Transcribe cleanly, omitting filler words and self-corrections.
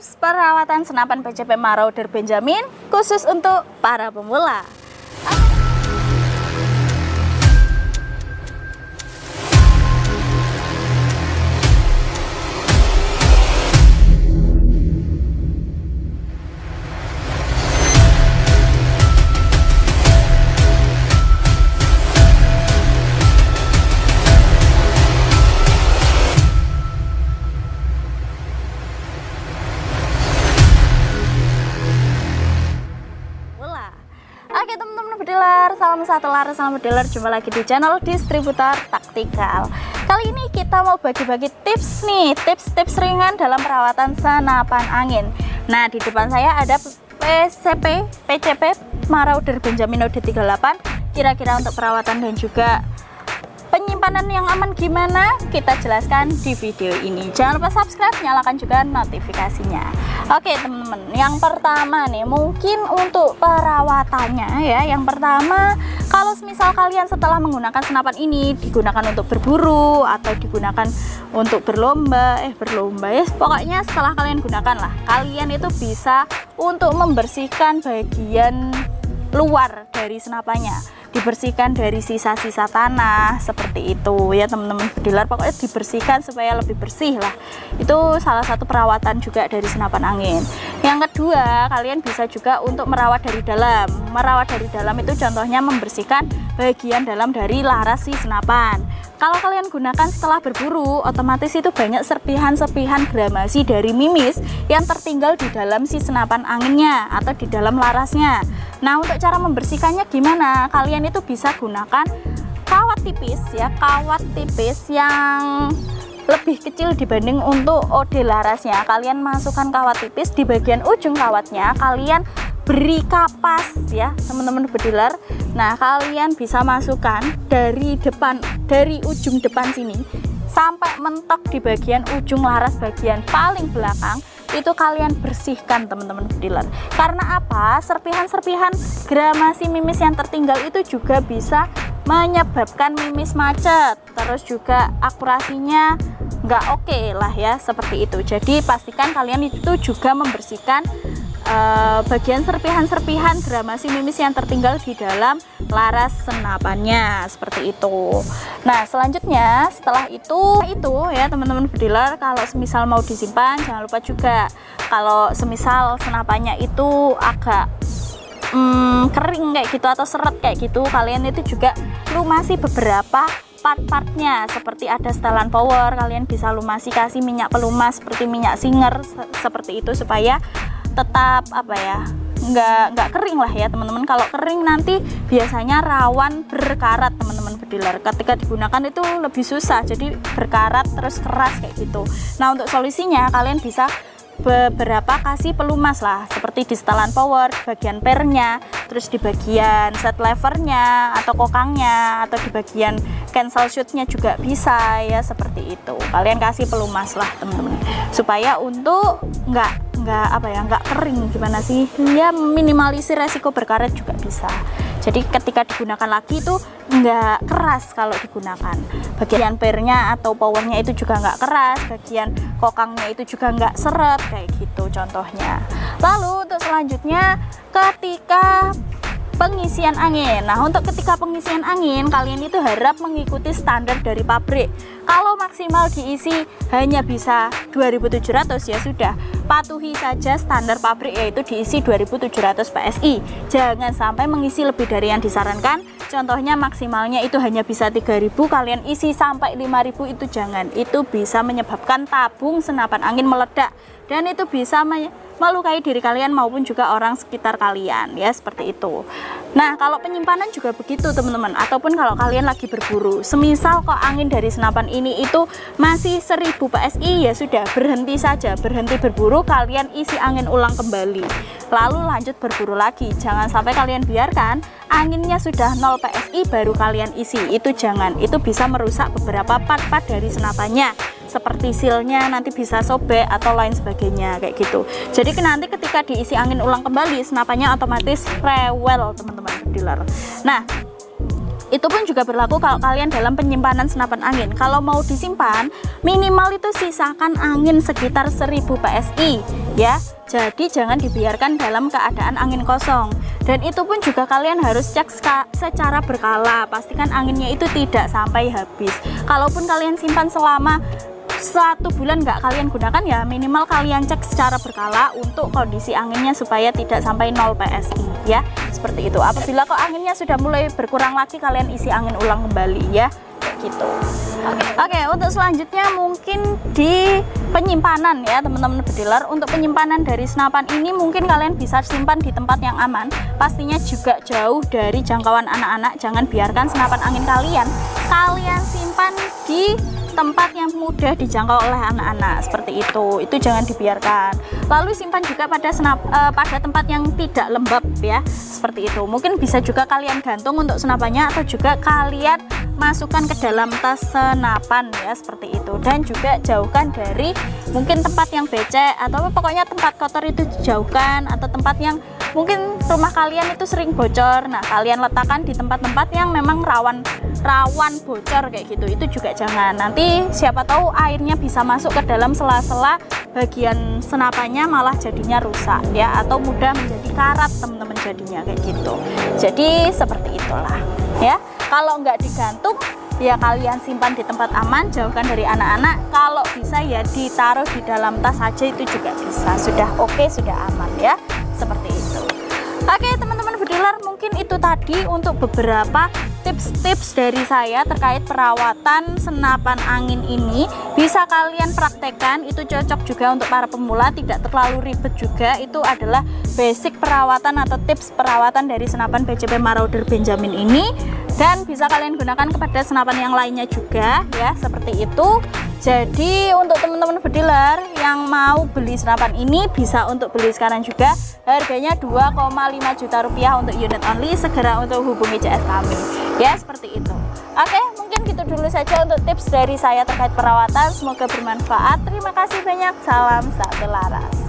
tips perawatan senapan PCP Marauder Benjamin khusus untuk para pemula. Oke teman-teman bediler, salam satu laras, salam bediler. Jumpa lagi di channel Distributor Taktikal. Kali ini kita mau bagi-bagi tips nih, tips-tips ringan dalam perawatan senapan angin. Nah, di depan saya ada PCP Marauder Benjamin OD38. Kira-kira untuk perawatan dan juga penyimpanan yang aman gimana, kita jelaskan di video ini. Jangan lupa subscribe, nyalakan juga notifikasinya. Oke teman-teman, yang pertama nih mungkin untuk perawatannya ya. Yang pertama, kalau misal kalian setelah menggunakan senapan ini digunakan untuk berburu atau digunakan untuk berlomba ya, pokoknya setelah kalian gunakan lah, kalian itu bisa untuk membersihkan bagian luar dari senapannya, dibersihkan dari sisa-sisa tanah seperti itu ya teman-teman bediler. Pokoknya dibersihkan supaya lebih bersih lah. Itu salah satu perawatan juga dari senapan angin. Yang kedua, kalian bisa juga untuk merawat dari dalam. Merawat dari dalam itu contohnya membersihkan bagian dalam dari laras si senapan. Kalau kalian gunakan setelah berburu, otomatis itu banyak serpihan-serpihan gramasi dari mimis yang tertinggal di dalam si senapan anginnya atau di dalam larasnya. Nah, untuk cara membersihkannya gimana? Kalian itu bisa gunakan kawat tipis ya, kawat tipis yang lebih kecil dibanding untuk OD larasnya. Kalian masukkan kawat tipis di bagian ujung kawatnya, kalian beri kapas ya teman-teman bediler. Nah, kalian bisa masukkan dari depan, dari ujung depan sini sampai mentok di bagian ujung laras bagian paling belakang. Itu kalian bersihkan teman-teman bediler. Karena apa? Serpihan-serpihan gramasi mimis yang tertinggal itu juga bisa menyebabkan mimis macet, terus juga akurasinya nggak oke lah ya, seperti itu. Jadi pastikan kalian itu juga membersihkan bagian serpihan-serpihan gramasi mimis yang tertinggal di dalam laras senapannya seperti itu. Nah, selanjutnya setelah itu ya teman-teman bediler, kalau semisal mau disimpan jangan lupa juga kalau semisal senapannya itu agak kering kayak gitu atau seret kayak gitu, kalian itu juga lumasi beberapa part-partnya. Seperti ada setelan power, kalian bisa lumasi, kasih minyak pelumas seperti minyak singer seperti itu supaya tetap apa ya, nggak kering lah ya teman-teman. Kalau kering nanti biasanya rawan berkarat teman-teman bediler. Ketika digunakan itu lebih susah, jadi berkarat terus keras kayak gitu. Nah, untuk solusinya kalian bisa beberapa kasih pelumas lah, seperti di setelan power, bagian pernya, terus di bagian set levernya atau kokangnya, atau di bagian cancel shootnya juga bisa ya, seperti itu. Kalian kasih pelumas lah teman-teman supaya untuk nggak kering, gimana sih ya, minimalisir resiko berkarat juga bisa. Jadi ketika digunakan lagi itu nggak keras kalau digunakan. Bagian pernya atau powernya itu juga nggak keras, bagian kokangnya itu juga nggak seret kayak gitu contohnya. Lalu untuk selanjutnya ketika pengisian angin. Nah, untuk ketika pengisian angin kalian itu harap mengikuti standar dari pabrik. Kalau maksimal diisi hanya bisa 2700 ya sudah, patuhi saja standar pabrik, yaitu diisi 2700 PSI. Jangan sampai mengisi lebih dari yang disarankan. Contohnya maksimalnya itu hanya bisa 3000, kalian isi sampai 5000, itu jangan. Itu bisa menyebabkan tabung senapan angin meledak dan itu bisa melukai diri kalian maupun juga orang sekitar kalian ya, seperti itu. Nah, kalau penyimpanan juga begitu teman-teman, ataupun kalau kalian lagi berburu, semisal kok angin dari senapan ini itu masih 1000 PSI, ya sudah, berhenti saja, berhenti berburu, kalian isi angin ulang kembali, lalu lanjut berburu lagi. Jangan sampai kalian biarkan anginnya sudah 0 PSI baru kalian isi, itu jangan. Itu bisa merusak beberapa part-part dari senapannya, seperti silnya nanti bisa sobek atau lain sebagainya kayak gitu. Jadi nanti ketika diisi angin ulang kembali, senapannya otomatis rewel teman-teman bediler. Nah, Itu pun juga berlaku kalau kalian dalam penyimpanan senapan angin. Kalau mau disimpan, minimal itu sisakan angin sekitar 1000 PSI ya. Jadi jangan dibiarkan dalam keadaan angin kosong. Dan itu pun juga kalian harus cek secara berkala. Pastikan anginnya itu tidak sampai habis. Kalaupun kalian simpan selama 1 bulan nggak kalian gunakan, ya minimal kalian cek secara berkala untuk kondisi anginnya supaya tidak sampai 0 PSI ya, seperti itu. Apabila kok anginnya sudah mulai berkurang lagi, kalian isi angin ulang kembali ya, kayak gitu. Oke, untuk selanjutnya mungkin di penyimpanan ya teman-teman bediler. Untuk penyimpanan dari senapan ini mungkin kalian bisa simpan di tempat yang aman, pastinya juga jauh dari jangkauan anak-anak. Jangan biarkan senapan angin kalian simpan di tempat yang mudah dijangkau oleh anak-anak, seperti itu jangan dibiarkan. Lalu simpan juga pada tempat yang tidak lembab ya, seperti itu. Mungkin bisa juga kalian gantung untuk senapannya, atau juga kalian masukkan ke dalam tas senapan ya, seperti itu. Dan juga jauhkan dari mungkin tempat yang becek, atau pokoknya tempat kotor itu dijauhkan, atau tempat yang mungkin rumah kalian itu sering bocor. Nah, kalian letakkan di tempat-tempat yang memang rawan bocor kayak gitu. Itu juga jangan. Nanti siapa tahu airnya bisa masuk ke dalam sela-sela bagian senapannya, malah jadinya rusak ya, atau mudah menjadi karat teman-teman jadinya kayak gitu. Jadi seperti itulah ya. Kalau nggak digantung ya kalian simpan di tempat aman, jauhkan dari anak-anak. Kalau bisa ya ditaruh di dalam tas aja, itu juga bisa. Sudah oke, sudah aman ya, seperti itu. Oke teman-teman bediler, mungkin itu tadi untuk beberapa tips-tips dari saya terkait perawatan senapan angin ini. Bisa kalian praktekkan, itu cocok juga untuk para pemula, tidak terlalu ribet juga. Itu adalah basic perawatan atau tips perawatan dari senapan BCP Marauder Benjamin ini, dan bisa kalian gunakan kepada senapan yang lainnya juga ya, seperti itu. Jadi untuk teman-teman bediler yang mau beli senapan ini, bisa untuk beli sekarang juga. Harganya 2,5 juta rupiah untuk unit only. Segera untuk hubungi CS kami ya, seperti itu. Oke, mungkin gitu dulu saja untuk tips dari saya terkait perawatan. Semoga bermanfaat. Terima kasih banyak. Salam satu laras.